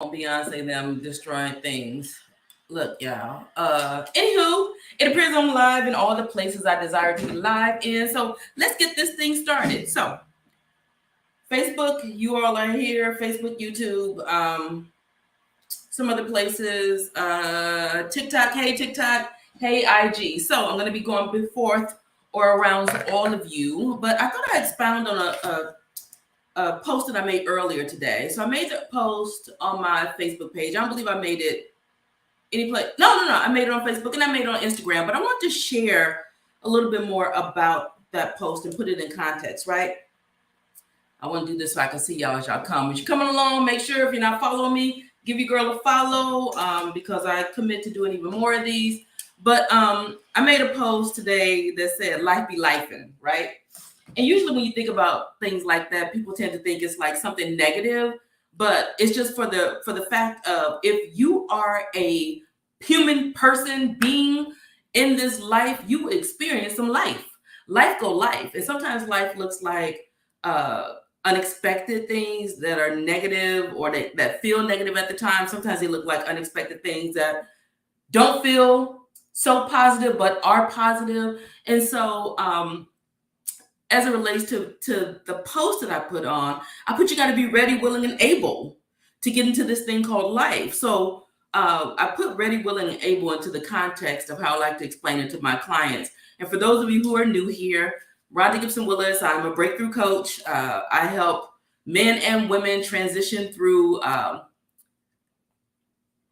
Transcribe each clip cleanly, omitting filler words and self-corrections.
Beyonce them destroying things. Look, y'all. Anywho, it appears I'm live in all the places I desire to be live in. So let's get this thing started. So Facebook, you all are here. Facebook, YouTube, some other places. TikTok, hey TikTok, hey IG. So I'm gonna be going forth or around all of you. But I thought I'd expound on a post that I made earlier today. So I made the post on my Facebook page. I don't believe I made it any place. No. I made it on Facebook and I made it on Instagram. But I want to share a little bit more about that post and put it in context, right? I want to do this so I can see y'all as y'all come. As you're coming along, make sure if you're not following me, give your girl a follow because I commit to doing even more of these. But I made a post today that said, life be lifin', right? And usually when you think about things like that, people tend to think it's like something negative, but it's just for the fact of if you are a human person being in this life, you experience some life. Life go life. And sometimes life looks like unexpected things that are negative or that feel negative at the time. Sometimes they look like unexpected things that don't feel so positive but are positive. And so as it relates to the post that I put on, I put you got to be ready, willing, and able to get into this thing called life. So I put ready, willing, and able into the context of how I like to explain it to my clients. And for those of you who are new here, Rhonda Gipson-Willis, I'm a breakthrough coach. I help men and women transition through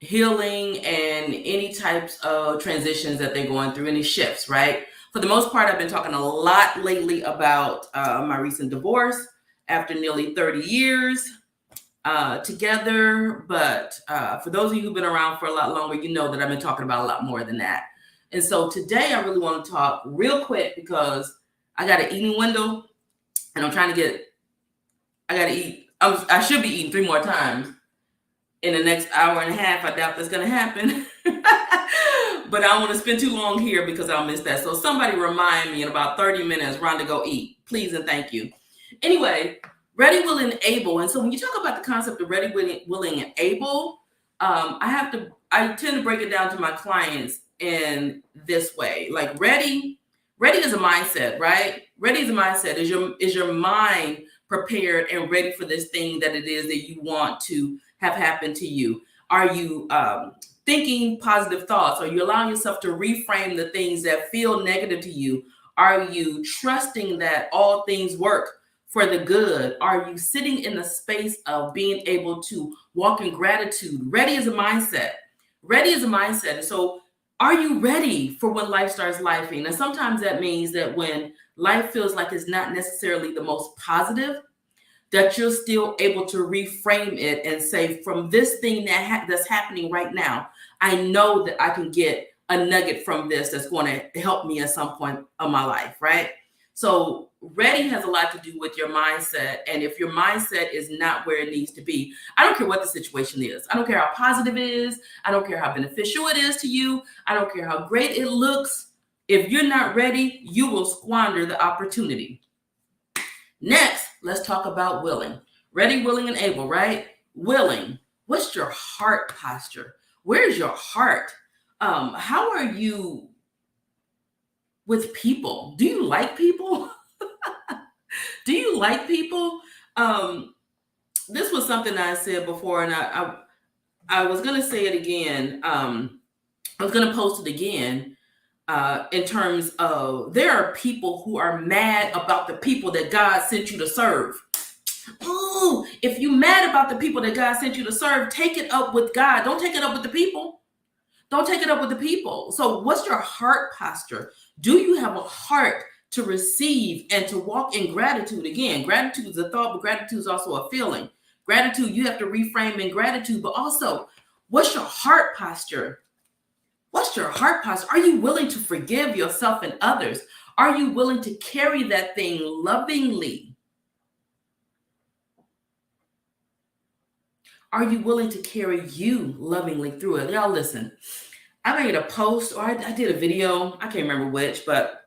healing and any types of transitions that they're going through, any shifts, right? For the most part, I've been talking a lot lately about my recent divorce after nearly 30 years together. But for those of you who've been around for a lot longer, you know that I've been talking about a lot more than that. And so today I really want to talk real quick because I got an eating window and I got to eat. I should be eating 3 more times in the next hour and a half. I doubt that's going to happen. But I don't want to spend too long here because I'll miss that. So somebody remind me in about 30 minutes, Rhonda, go eat. Please and thank you. Anyway, ready, willing, and able. And so when you talk about the concept of ready, willing, and able, I tend to break it down to my clients in this way. Like ready is a mindset, right? Ready is a mindset. Is your mind prepared and ready for this thing that it is that you want to have happen to you? Are you thinking positive thoughts? Are you allowing yourself to reframe the things that feel negative to you? Are you trusting that all things work for the good? Are you sitting in the space of being able to walk in gratitude? Ready is a mindset. Ready is a mindset. And so are you ready for when life starts lifing? And sometimes that means that when life feels like it's not necessarily the most positive, that you're still able to reframe it and say, from this thing that's happening right now, I know that I can get a nugget from this that's going to help me at some point of my life, right? So ready has a lot to do with your mindset. And if your mindset is not where it needs to be, I don't care what the situation is. I don't care how positive it is. I don't care how beneficial it is to you. I don't care how great it looks. If you're not ready, you will squander the opportunity. Next, let's talk about willing. Ready, willing, and able, right? Willing. What's your heart posture? Where's your heart? How are you with people? Do you like people? Do you like people? This was something I said before, and I was going to say it again. I was going to post it again. In terms of there are people who are mad about the people that God sent you to serve. Oh, if you're mad about the people that God sent you to serve, take it up with God. Don't take it up with the people. Don't take it up with the people. So what's your heart posture? Do you have a heart to receive and to walk in gratitude? Again, gratitude is a thought, but gratitude is also a feeling. Gratitude, you have to reframe in gratitude, but also, what's your heart posture? What's your heart posture? Are you willing to forgive yourself and others? Are you willing to carry that thing lovingly? Are you willing to carry you lovingly through it? Y'all listen, I made a post or I did a video. I can't remember which, but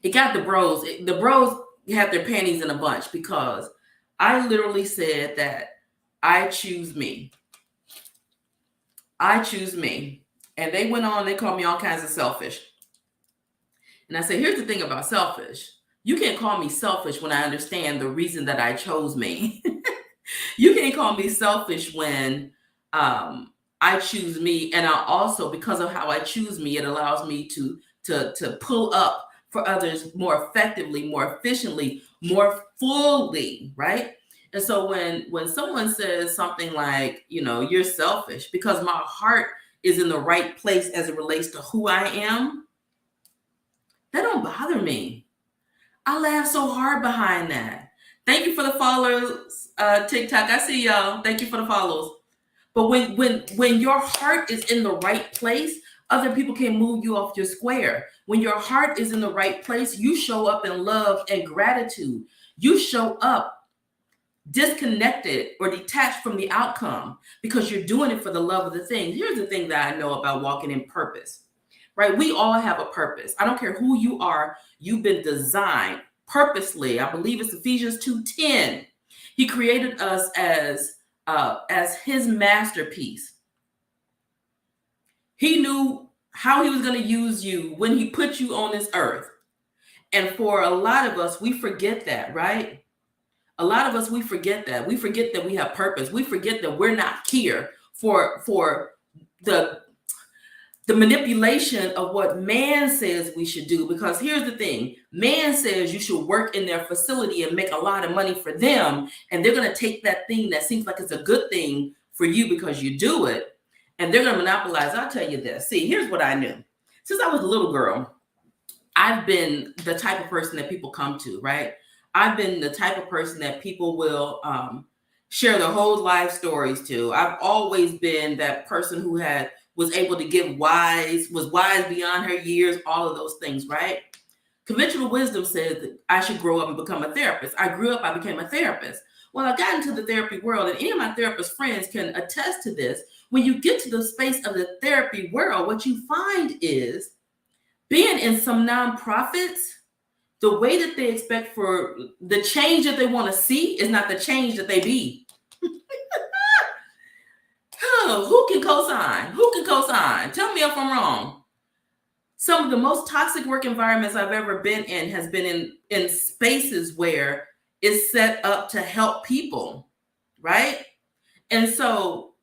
it got the bros. The bros have their panties in a bunch because I literally said that I choose me. I choose me. And they went on, they called me all kinds of selfish. And I said, here's the thing about selfish. You can't call me selfish when I understand the reason that I chose me. You can't call me selfish when I choose me. And I also, because of how I choose me, it allows me to pull up for others more effectively, more efficiently, more fully, right? And so when someone says something like, you're selfish, because my heart is in the right place as it relates to who I am, that don't bother me. I laugh so hard behind that. Thank you for the follows, TikTok. I see y'all. Thank you for the follows. But when your heart is in the right place, other people can move you off your square. When your heart is in the right place, you show up in love and gratitude. You show up disconnected or detached from the outcome because you're doing it for the love of the thing. Here's the thing that I know about walking in purpose, right? We all have a purpose. I don't care who you are. You've been designed purposely. I believe it's Ephesians 2:10. He created us as his masterpiece. He knew how he was going to use you when he put you on this earth. And for a lot of us, we forget that, right? A lot of us, we forget that. We forget that we have purpose. We forget that we're not here for the manipulation of what man says we should do. Because here's the thing. Man says you should work in their facility and make a lot of money for them. And they're going to take that thing that seems like it's a good thing for you because you do it. And they're going to monopolize. I'll tell you this. See, here's what I knew. Since I was a little girl, I've been the type of person that people come to, right? I've been the type of person that people will share their whole life stories to. I've always been that person who was able to was wise beyond her years, all of those things, right? Conventional wisdom says that I should grow up and become a therapist. I grew up, I became a therapist. Well, I got into the therapy world, and any of my therapist friends can attest to this. When you get to the space of the therapy world, what you find is being in some nonprofits, the way that they expect for the change that they want to see is not the change that they be. Oh, who can co-sign? Who can co-sign? Tell me if I'm wrong. Some of the most toxic work environments I've ever been in has been in spaces where it's set up to help people, right? And so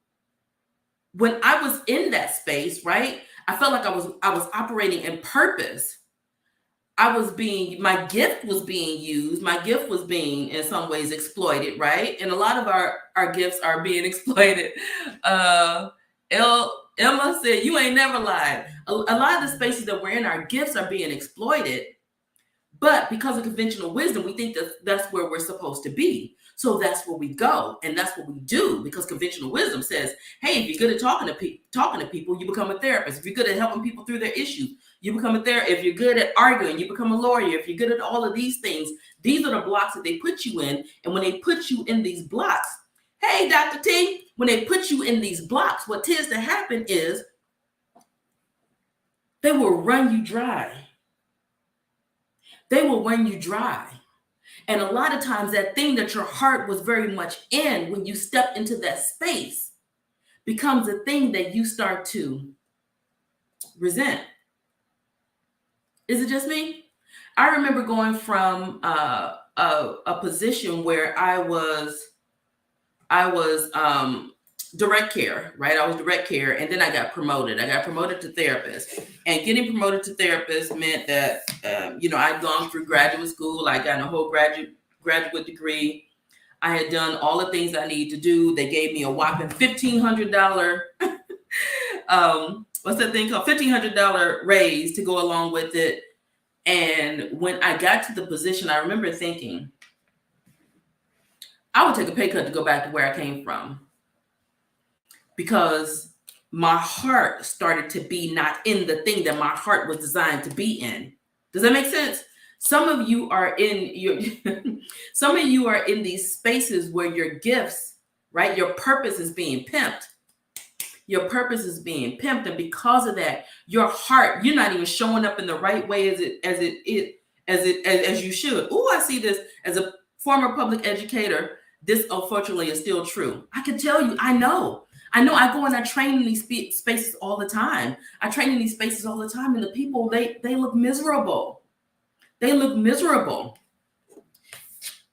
when I was in that space, right, I felt like I was operating in purpose. My gift was being used. My gift was being in some ways exploited, right? And a lot of our gifts are being exploited. Emma said, you ain't never lied. A lot of the spaces that we're in, our gifts are being exploited. But because of conventional wisdom, we think that that's where we're supposed to be. So that's where we go. And that's what we do, because conventional wisdom says, hey, if you're good at talking to people, you become a therapist. If you're good at helping people through their issues, you become a therapist. If you're good at arguing, you become a lawyer. If you're good at all of these things, these are the blocks that they put you in. And when they put you in these blocks, hey, Dr. T, when they put you in these blocks, what tends to happen is they will run you dry. They will run you dry. And a lot of times that thing that your heart was very much in when you step into that space becomes a thing that you start to resent. Is it just me? I remember going from a position where I was direct care, right? I was direct care, and then I got promoted. I got promoted to therapist, and getting promoted to therapist meant that I'd gone through graduate school. I got a whole graduate degree. I had done all the things I needed to do. They gave me a whopping $1,500 what's that thing called? $1,500 raise to go along with it. And when I got to the position, I remember thinking, I would take a pay cut to go back to where I came from, because my heart started to be not in the thing that my heart was designed to be in. Does that make sense? Some of you are in these spaces where your gifts, right? Your purpose is being pimped. Your purpose is being pimped. And because of that, your heart, you're not even showing up in the right way as you should. Oh, I see this as a former public educator. This unfortunately is still true. I can tell you, I know I know I go and I train in these spaces all the time. I train in these spaces all the time, and the people, they look miserable. They look miserable.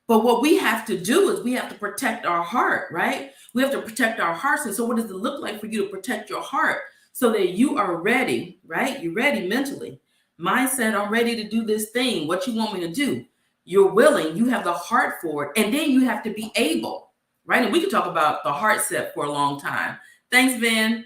But what we have to do is we have to protect our heart, right? We have to protect our hearts. And so what does it look like for you to protect your heart so that you are ready, right? You're ready mentally. Mindset, I'm ready to do this thing. What you want me to do? You're willing. You have the heart for it. And then you have to be able, right? And we could talk about the heart set for a long time. Thanks, Van.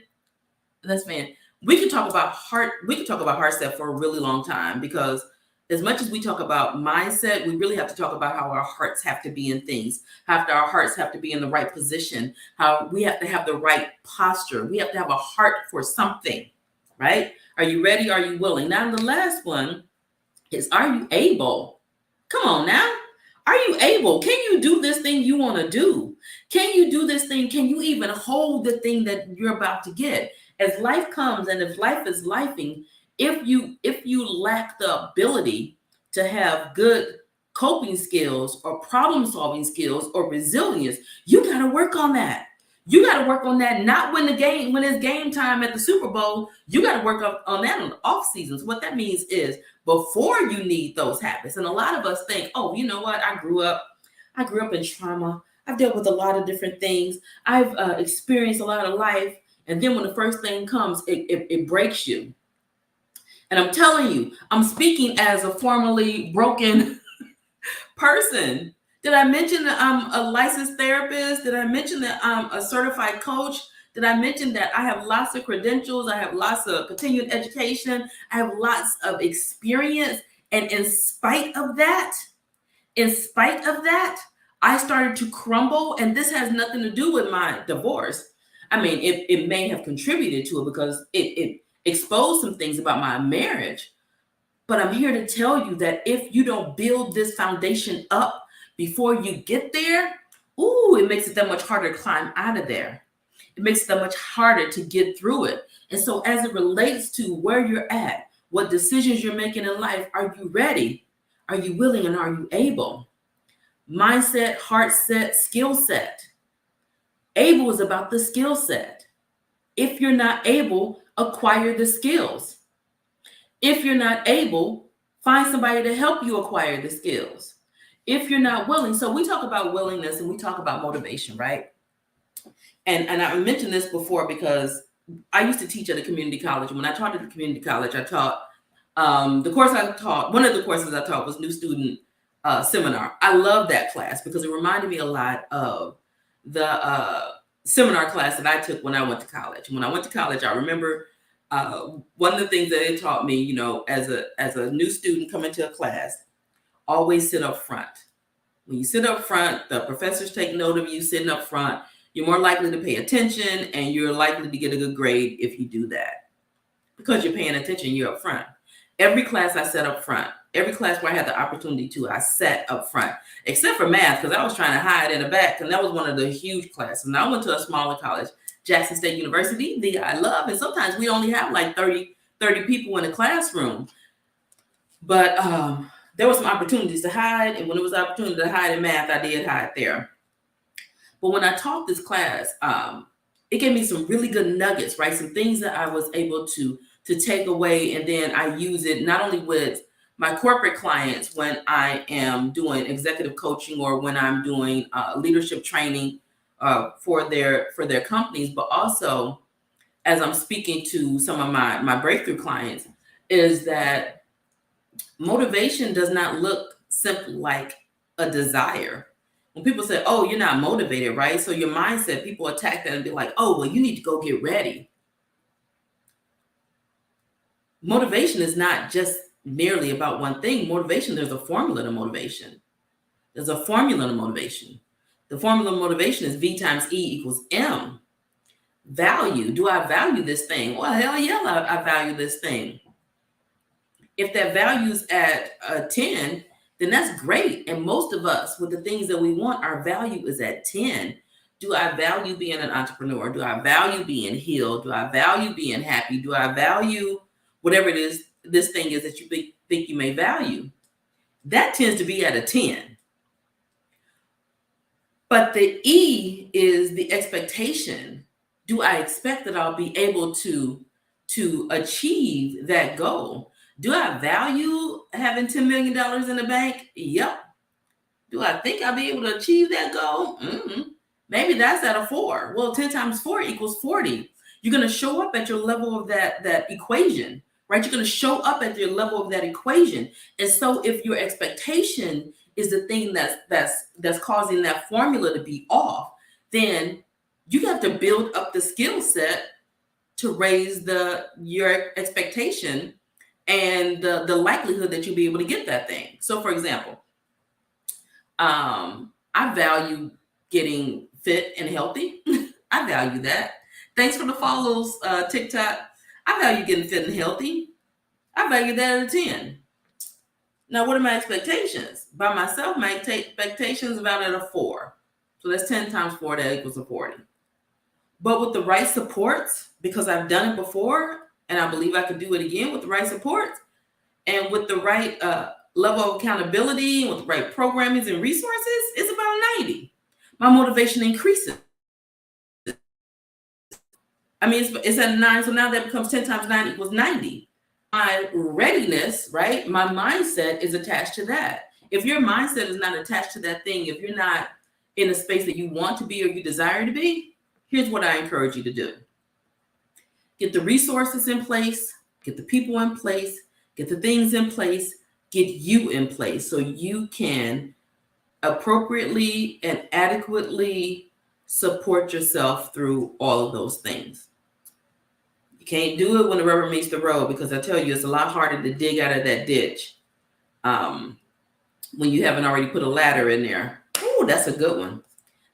That's Van. We could talk about heart. We could talk about heart set for a really long time, because as much as we talk about mindset, we really have to talk about how our hearts have to be in things, how our hearts have to be in the right position, how we have to have the right posture. We have to have a heart for something, right? Are you ready? Are you willing? Now, the last one is, are you able? Come on now. Are you able? Can you do this thing you want to do? Can you do this thing? Can you even hold the thing that you're about to get? As life comes, and if life is lifing, if you lack the ability to have good coping skills or problem solving skills or resilience, you got to work on that. You got to work on that. Not when it's game time at the Super Bowl. You got to work on that on the off seasons. What that means is before you need those habits. And a lot of us think, oh, you know what? I grew up in trauma. I've dealt with a lot of different things. I've experienced a lot of life. And then when the first thing comes, it breaks you. And I'm telling you, I'm speaking as a formerly broken person. Did I mention that I'm a licensed therapist? Did I mention that I'm a certified coach? Did I mention that I have lots of credentials? I have lots of continued education. I have lots of experience. And in spite of that, I started to crumble. And this has nothing to do with my divorce. I mean, it may have contributed to it because it exposed some things about my marriage. But I'm here to tell you that if you don't build this foundation up before you get there, it makes it that much harder to climb out of there. It makes it that much harder to get through it. And so as it relates to where you're at, what decisions you're making in life, are you ready? Are you willing? And are you able? Mindset, heart set, skill set. Able is about the skill set. If you're not able, acquire the skills. If you're not able, find somebody to help you acquire the skills. If you're not willing, so we talk about willingness and we talk about motivation, right? And I mentioned this before because I used to teach at a community college. And when I taught at the community college, I taught one of the courses I taught was New Student Seminar. I love that class because it reminded me a lot of the seminar class that I took when I went to college. When I went to college, I remember one of the things that they taught me, as a new student coming to a class, always sit up front. When you sit up front, the professors take note of you sitting up front. You're more likely to pay attention, and you're likely to get a good grade if you do that. Because you're paying attention, you're up front. Every class I sat up front. Every class where I had the opportunity to, I sat up front. Except for math, because I was trying to hide in the back, and that was one of the huge classes. And I went to a smaller college, Jackson State University, the I love, and sometimes we only have like 30 people in a classroom. But there were some opportunities to hide, and when it was an opportunity to hide in math, I did hide there. But when I taught this class, it gave me some really good nuggets, right? Some things that I was able to take away, and then I use it not only with my corporate clients when I am doing executive coaching or when I'm doing leadership training for their companies, but also as I'm speaking to some of my breakthrough clients, is that motivation does not look simply like a desire. When people say, oh, you're not motivated, right? So your mindset, people attack that and be like, oh, well, you need to go get ready. Motivation is not just merely about one thing. Motivation, there's a formula to motivation. There's a formula to motivation. The formula of motivation is V times E equals M. Value. Do I value this thing? Well, hell yeah, I value this thing. If that value is at 10, then that's great. And most of us, with the things that we want, our value is at 10. Do I value being an entrepreneur? Do I value being healed? Do I value being happy? Do I value whatever it is, this thing is that you think you may value? That tends to be at a 10. But the E is the expectation do I expect that I'll be able to achieve that goal? Do I value having $10 million in the bank? Yep. Do I think I'll be able to achieve that goal? Maybe that's at a 4. Well, 10 times 4 equals 40. You're going to show up at your level of that equation, right? You're going to show up at your level of that equation. And so if your expectation is the thing that's causing that formula to be off, then you have to build up the skill set to raise your expectation and the likelihood that you'll be able to get that thing. So for example, I value getting fit and healthy. I value that. Thanks for the follows, TikTok. I value getting fit and healthy. I value that at a 10. Now, what are my expectations? By myself, my expectations about at a 4. So that's 10 times 4, that equals a 40. But with the right supports, because I've done it before, and I believe I could do it again with the right supports, and with the right level of accountability, and with the right programming and resources, it's about 90. My motivation increases. I mean, it's at 9, so now that becomes 10 times 9 equals 90. My readiness, right? My mindset is attached to that. If your mindset is not attached to that thing, if you're not in a space that you want to be or you desire to be, here's what I encourage you to do. Get the resources in place, get the people in place, get the things in place, get you in place so you can appropriately and adequately support yourself through all of those things. You can't do it when the rubber meets the road, because I tell you, it's a lot harder to dig out of that ditch when you haven't already put a ladder in there. Oh, that's a good one.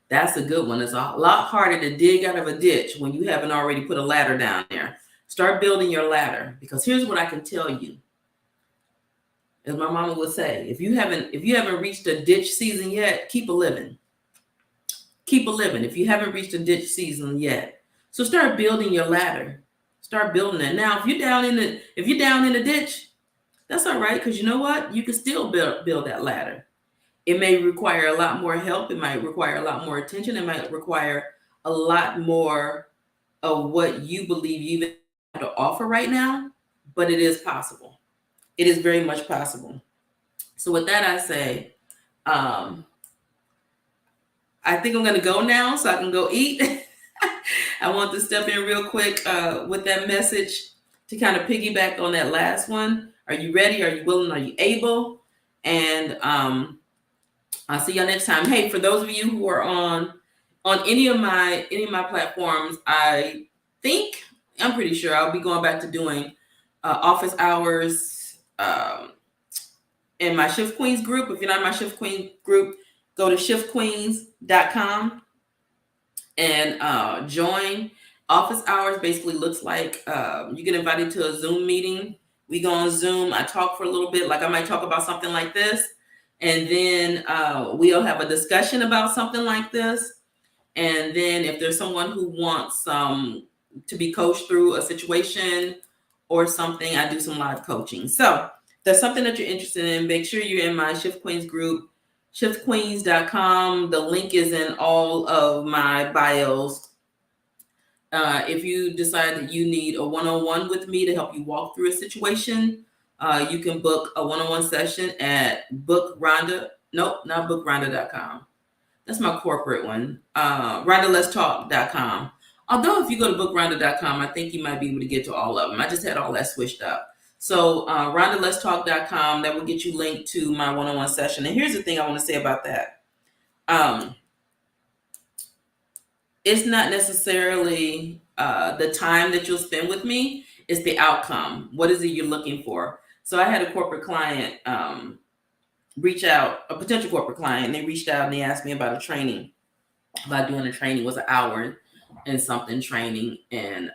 That's a good one. It's a lot harder to dig out of a ditch when you haven't already put a ladder down there. Start building your ladder, because here's what I can tell you. As my mama would say, if you haven't reached a ditch season yet, keep a living. Keep a living if you haven't reached a ditch season yet. So start building your ladder. Start building it. Now, if you're down in the ditch, that's all right, because you know what? You can still build that ladder. It may require a lot more help. It might require a lot more attention. It might require a lot more of what you believe you even have to offer right now, but it is possible. It is very much possible. So with that, I say, I think I'm going to go now so I can go eat. I want to step in real quick with that message to kind of piggyback on that last one. Are you ready? Are you willing? Are you able? And I'll see y'all next time. Hey, for those of you who are on any of my platforms, I'm pretty sure I'll be going back to doing office hours in my Shift Queens group. If you're not in my Shift Queens group, go to shiftqueens.com and join. Office hours basically looks like you get invited to a Zoom meeting. We go on Zoom. I talk for a little bit, like I might talk about something like this. And then we'll have a discussion about something like this. And then if there's someone who wants to be coached through a situation or something, I do some live coaching. So if there's something that you're interested in, make sure you're in my Shift Queens group, shiftqueens.com. The link is in all of my bios. If you decide that you need a one-on-one with me to help you walk through a situation, you can book a one-on-one session at not bookrhonda.com. That's my corporate one. RhondaLet'sTalk.com. Although if you go to bookrhonda.com, I think you might be able to get to all of them. I just had all that switched up. So RhondaLet'sTalk.com, that will get you linked to my one-on-one session. And here's the thing I want to say about that. It's not necessarily the time that you'll spend with me. It's the outcome. What is it you're looking for? So I had a corporate client reach out, a potential corporate client. They reached out and they asked me about a training, about doing a training. It was an hour and something training. And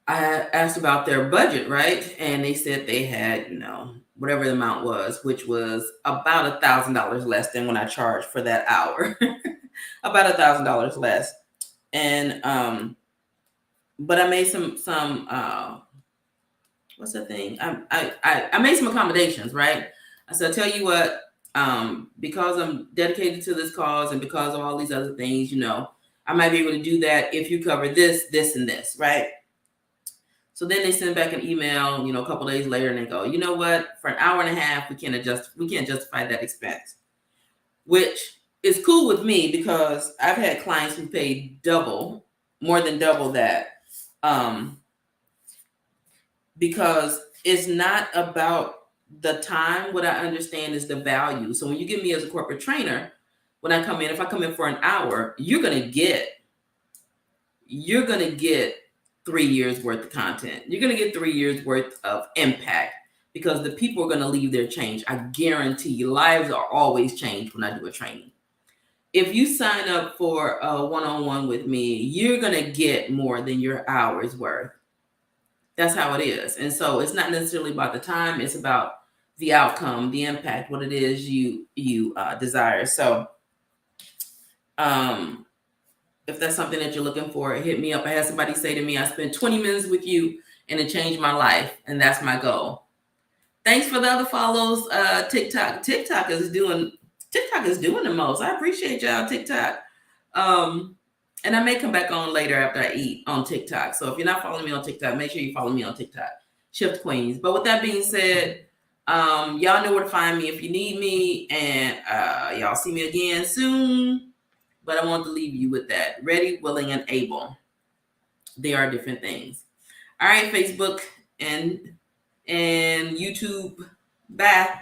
I asked about their budget, right? And they said they had, whatever the amount was, which was about $1,000 less than when I charged for that hour. About $1,000 less. And but I made some what's the thing? I made some accommodations, right? I said, I'll tell you what, because I'm dedicated to this cause and because of all these other things, I I might be able to do that if you cover this, this, and this, right? So then they send back an email, a couple days later, and they go, you know what? For an hour and a half, we can't justify that expense, which is cool with me because I've had clients who paid more than double that, because it's not about the time. What I understand is the value. So when you get me as a corporate trainer, when I come in, if I come in for an hour, you're gonna get 3 years worth of content. You're gonna get 3 years worth of impact because the people are gonna leave their change. I guarantee you, lives are always changed when I do a training. If you sign up for a one-on-one with me, you're gonna get more than your hour's worth. That's how it is. And so it's not necessarily about the time, it's about the outcome, the impact, what it is you desire. So if that's something that you're looking for, hit me up. I had somebody say to me, I spent 20 minutes with you and it changed my life. And that's my goal. Thanks for the other follows. TikTok is doing the most. I appreciate y'all, TikTok. And I may come back on later after I eat on TikTok. So if you're not following me on TikTok, make sure you follow me on TikTok. Shift Queens. But with that being said, y'all know where to find me if you need me. And y'all see me again soon. But I want to leave you with that. Ready, willing, and able. They are different things. All right, Facebook and YouTube. Bye.